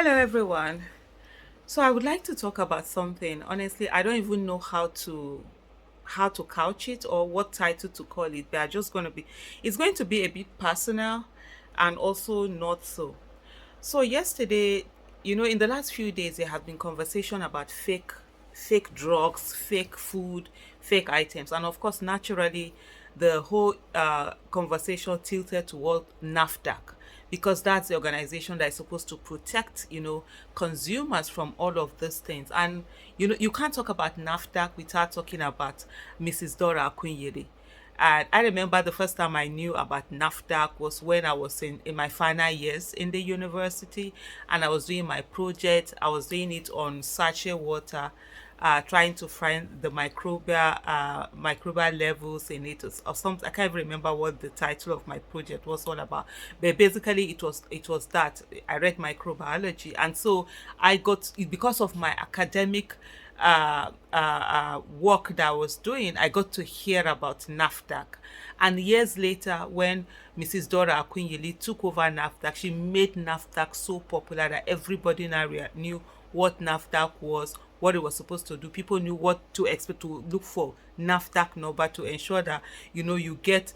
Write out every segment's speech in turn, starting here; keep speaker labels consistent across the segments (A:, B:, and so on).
A: Hello, everyone. So I would like to talk about something. Honestly, I don't even know how to couch it or what title to call it. But I just going to be it's going to be a bit personal and also not so. So yesterday, in the last few days there have been conversation about fake drugs, fake food, fake items, and of course, naturally, the whole conversation tilted toward NAFDAC because that's the organization that is supposed to protect, consumers from all of these things. And you can't talk about NAFDAC without talking about Mrs. Dora Akunyele. And I remember the first time I knew about NAFDAC was when I was in my final years in the university and I was doing my project. I was doing it on sachet water, trying to find the microbial levels in it or something. I can't even remember what the title of my project was all about. But basically it was that I read microbiology. And so I got, because of my academic work that I was doing, I got to hear about NAFDAC. And years later, when Mrs. Dora Akunyili took over NAFDAC, she made NAFDAC so popular that everybody now knew what NAFDAC was, what it was supposed to do. People knew what to expect, to look for NAFDAC number to ensure that you get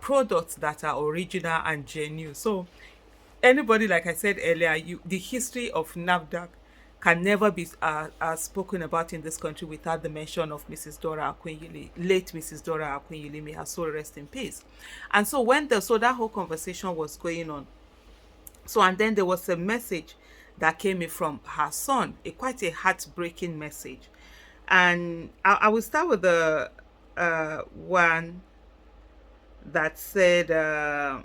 A: products that are original and genuine. So anybody, like I said earlier, the history of NAFDAC can never be spoken about in this country without the mention of Mrs. Dora Akunyili, late Mrs. Dora Akunyili, may her soul rest in peace. And so that whole conversation was going on, so and then there was a message that came in from her son, quite a heartbreaking message. And I will start with the one that said, there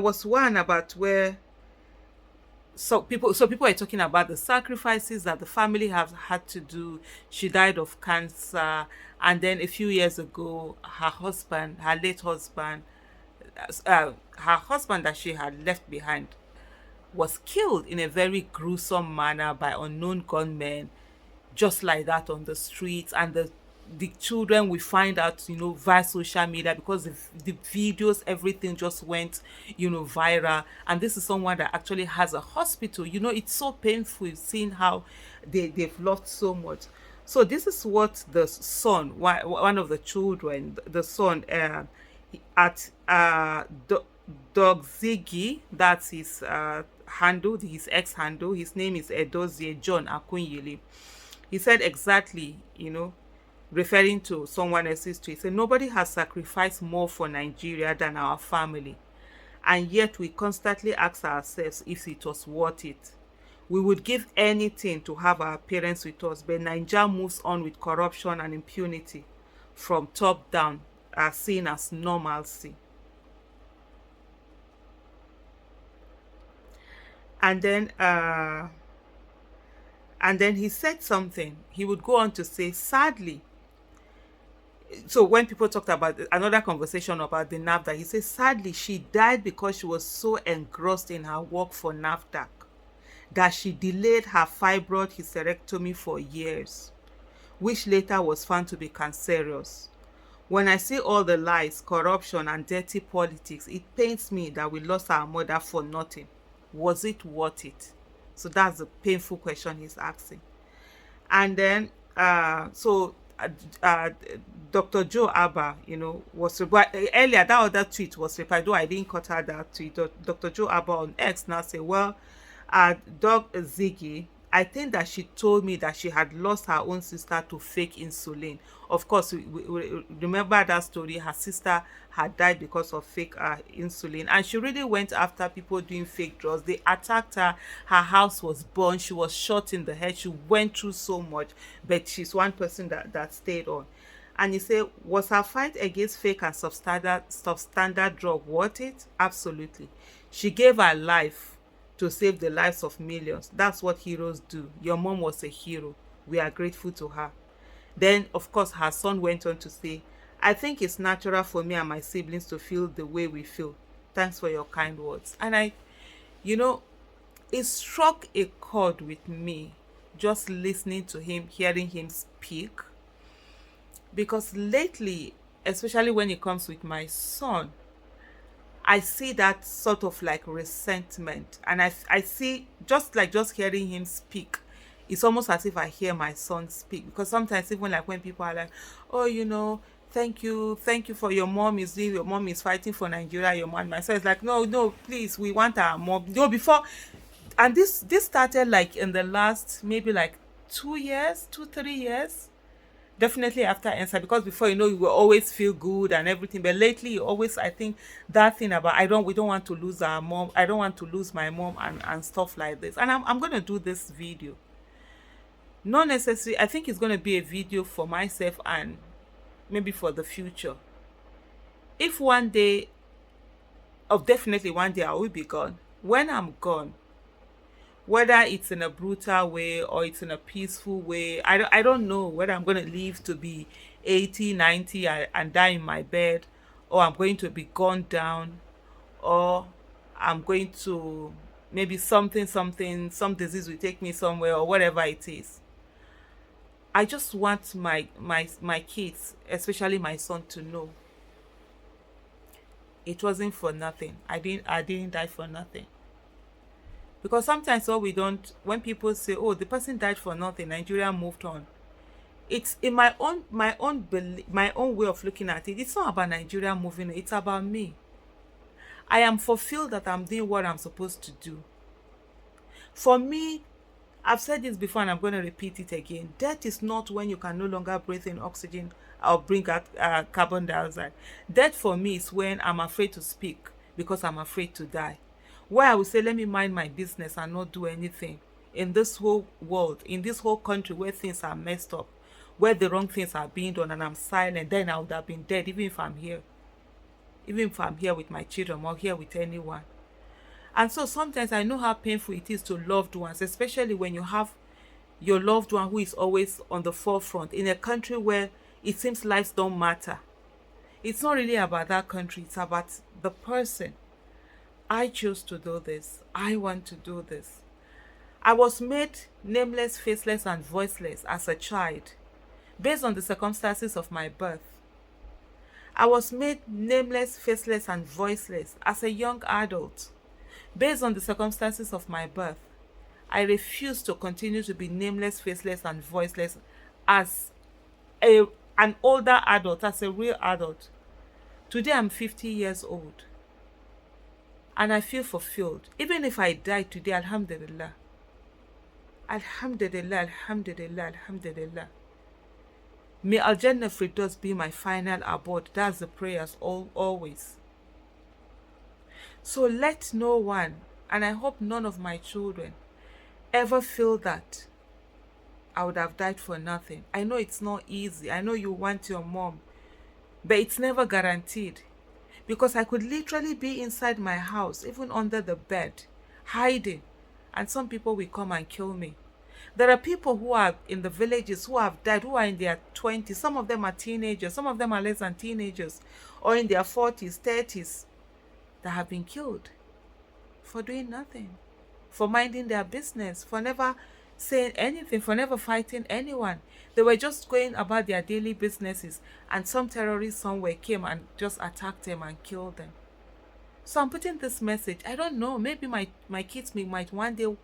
A: was one about where so people are talking about the sacrifices that the family have had to do. She died of cancer, and then a few years ago her late husband, her husband that she had left behind, was killed in a very gruesome manner by unknown gunmen, just like that on the streets. And the children, we find out, via social media, because the videos, everything just went, viral. And this is someone that actually has a hospital. It's so painful seeing how they've lost so much. So this is what the son, one of the children, the son, at Dog Ziggy, that's his handle, his ex handle. His name is Edozie John Akunyili. He said exactly, referring to someone else's tweet, he said, "Nobody has sacrificed more for Nigeria than our family. And yet we constantly ask ourselves if it was worth it. We would give anything to have our parents with us, but Nigeria moves on with corruption and impunity from top down, are seen as normalcy." And then he said something. He would go on to say, sadly, so when people talked about another conversation about the NAFDAC, he says, sadly, she died because she was so engrossed in her work for NAFDAC that she delayed her fibroid hysterectomy for years, which later was found to be cancerous. When I see all the lies, corruption, and dirty politics, it pains me that we lost our mother for nothing. Was it worth it? So that's the painful question he's asking. And then, uh, Dr. Joe Abba, earlier that other tweet was replied, though I didn't cut out that tweet. Dr. Joe Abba on X now say, well, Dog Ziggy, I think that she told me that she had lost her own sister to fake insulin. Of course, we remember that story. Her sister had died because of fake insulin, and she really went after people doing fake drugs. They attacked her. Her house was burned. She was shot in the head. She went through so much, but she's one person that stayed on. And you say, was her fight against fake and substandard drug worth it? Absolutely. She gave her life to save the lives of millions. That's what heroes do. Your mom was a hero. We are grateful to her. Then, of course, her son went on to say, I think it's natural for me and my siblings to feel the way we feel. Thanks for your kind words. And you know, it struck a chord with me just listening to him, hearing him speak. Because lately, especially when it comes with my son, I see that sort of like resentment, and I see, just hearing him speak, it's almost as if I hear my son speak, because sometimes even like when people are like, oh, thank you for your mom is doing, your mom is fighting for Nigeria, your mom, myself is like, no, no, please, we want our mom, before. And this started like in the last maybe like 2 years, 3 years, definitely after answer, because before, you will always feel good and everything, but lately you always, I think, that thing about, we don't want to lose our mom, I don't want to lose my mom, and stuff like this. And I'm going to do this video, not necessarily, I think it's going to be a video for myself and maybe for the future. If one day, definitely one day I will be gone. When I'm gone, whether it's in a brutal way or it's in a peaceful way, I don't know whether I'm going to live to be 80, 90 and die in my bed, or I'm going to be gone down, or I'm going to, maybe some disease will take me somewhere, or whatever it is. I just want my kids, especially my son, to know it wasn't for nothing. I didn't die for nothing. Because sometimes what we don't, when people say, oh, the person died for nothing, Nigeria moved on, it's in my own way of looking at it. It's not about Nigeria moving on, it's about me. I am fulfilled that I'm doing what I'm supposed to do. For me, I've said this before and I'm going to repeat it again. Death is not when you can no longer breathe in oxygen or bring out carbon dioxide. Death for me is when I'm afraid to speak because I'm afraid to die. Where I will say, let me mind my business and not do anything in this whole world, in this whole country where things are messed up, where the wrong things are being done, and I'm silent, then I would have been dead, even if I'm here. Even if I'm here with my children or here with anyone. And so sometimes I know how painful it is to loved ones, especially when you have your loved one who is always on the forefront in a country where it seems lives don't matter. It's not really about that country, it's about the person. I chose to do this. I want to do this. I was made nameless, faceless, and voiceless as a child based on the circumstances of my birth. I was made nameless, faceless, and voiceless as a young adult based on the circumstances of my birth. I refuse to continue to be nameless, faceless, and voiceless as an older adult, as a real adult. Today I'm 50 years old and I feel fulfilled. Even if I die today, alhamdulillah. Alhamdulillah, alhamdulillah, alhamdulillah. May Al-Jannah Firdaus be my final abode. That's the prayers always. So let no one, and I hope none of my children, ever feel that I would have died for nothing. I know it's not easy. I know you want your mom, but it's never guaranteed. Because I could literally be inside my house, even under the bed, hiding, and some people will come and kill me. There are people who are in the villages who have died, who are in their 20s. Some of them are teenagers. Some of them are less than teenagers, or in their 40s, 30s, that have been killed for doing nothing, for minding their business, for never saying anything, for never fighting anyone. They were just going about their daily businesses, and some terrorists somewhere came and just attacked them and killed them. So I'm putting this message. I don't know, maybe my kids might one day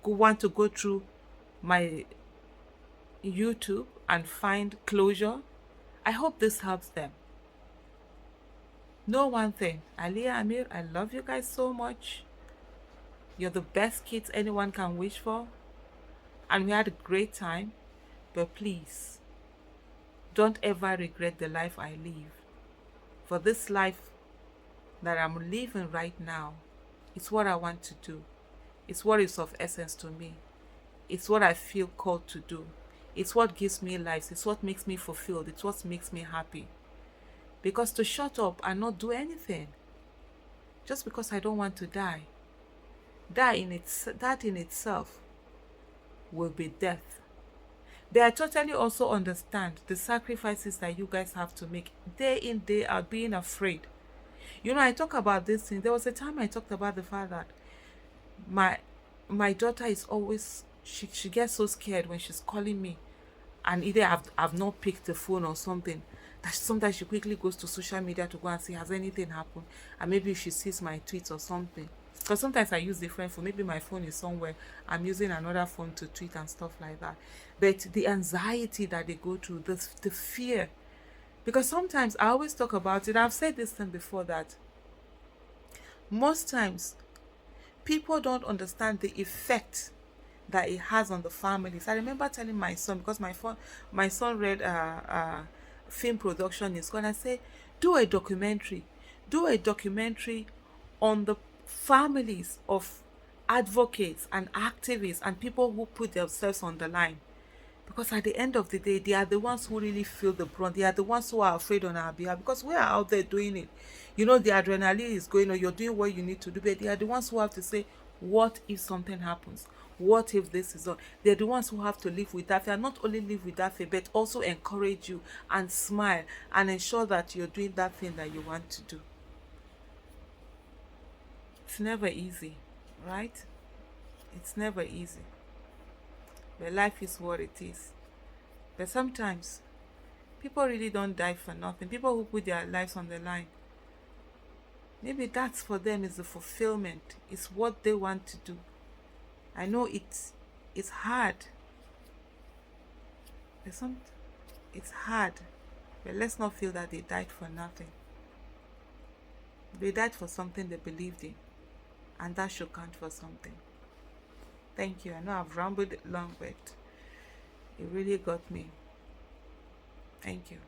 A: want to go through my YouTube and find closure. I hope this helps them. Know one thing, Aliyah, Amir, I love you guys so much. You're the best kids anyone can wish for. And we had a great time. But please, don't ever regret the life I live. For this life that I'm living right now, it's what I want to do. It's what is of essence to me. It's what I feel called to do. It's what gives me life. It's what makes me fulfilled. It's what makes me happy. Because to shut up and not do anything, just because I don't want to die, that in itself will be death. But I totally also understand the sacrifices that you guys have to make day in, day out, being afraid. I talk about this thing. There was a time I talked about the fact that my daughter is always, she gets so scared when she's calling me, and either I've not picked the phone or something, that sometimes she quickly goes to social media to go and see has anything happened, and maybe she sees my tweets or something. Because sometimes I use different phone. Maybe my phone is somewhere. I'm using another phone to tweet and stuff like that. But the anxiety that they go through, the fear, because sometimes I always talk about it. I've said this thing before that most times people don't understand the effect that it has on the families. I remember telling my son, because my son read film production in school, and I say, do a documentary on the families of advocates and activists and people who put themselves on the line, because at the end of the day, they are the ones who really feel the brunt. They are the ones who are afraid on our behalf, because we are out there doing it. You know, the adrenaline is going on, you're doing what you need to do, but they are the ones who have to say, what if something happens? What if this is on? They're the ones who have to live with that fear, not only live with that fear, but also encourage you and smile and ensure that you're doing that thing that you want to do. It's never easy, right? It's never easy. But life is what it is. But sometimes people really don't die for nothing. People who put their lives on the line, maybe that's for them is the fulfillment. It's what they want to do. I know it's hard. But it's hard. But let's not feel that they died for nothing. They died for something they believed in. And that should count for something. Thank you. I know I've rambled long, but it really got me. Thank you.